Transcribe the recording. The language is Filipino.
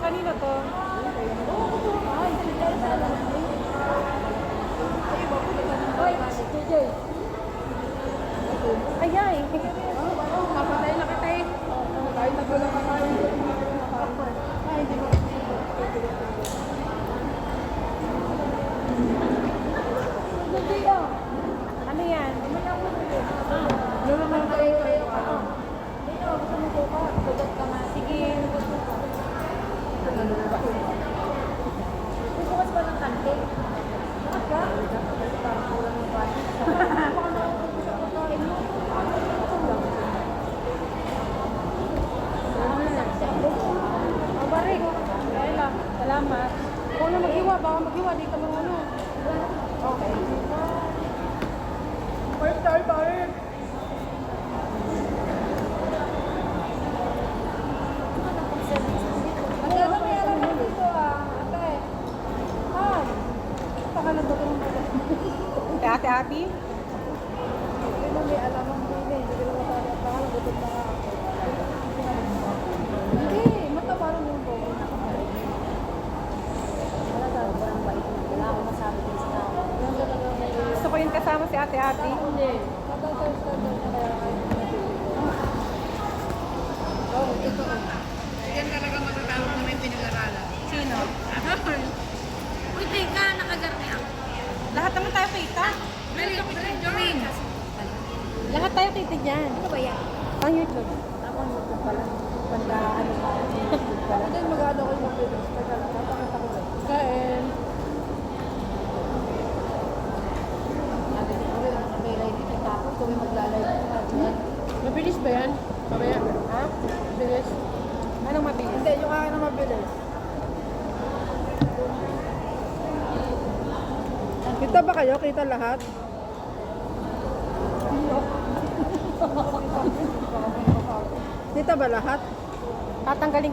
Kanino to? Ayay. Kapatay na kita eh. Kahit nagulang ka tayo. Ay, hindi mo. Ano yan? Lolo mo tayo kayo. Sige. Bukas ba ng kante? Bukas ba? Parang kulang ng bata. Mabarik. Kaya salamat. Kung na mag-iwa, baka mag-iwa. Di ka marunong. Okay. First time tayo. Magkano may alam mo dito ate? Pakalan ba ito ng mga? Ate-ate? Hindi mo may alam ang bili. Hindi ko naman tayo. Pangalan gutom na nga. Hindi. Mataba rin yung bobo. Wala talaga parang bait na. Wala akong masabi din sa tao. Yung talaga may... Gusto ko yung kasama si ate-ate. Hindi. Kapag sa standard na kaya kayo napili. Oh, ito. Yan talaga matatawag na may pinag-aralan. Sino? Uy, teka, nakagarni ako. Lahat naman tayo kita. Jomin! Lahat tayo kita dyan. Ano ba yan? Pang YouTube. Ako YouTube pala. Panda, ano ba? YouTube pala. Hindi mag-ano kayo mag-videos. Teka lang, napakita ko lang. Kain. Sabi ko, may live dito tapos kung may magla-live ko. Mabilis ba yan? Mamaya. Ha? Mabilis? Anong mabilis? Hindi, yung akin na mabilis. Kita ba kayo? Kita lahat? Kita ba lahat? Tatanggalin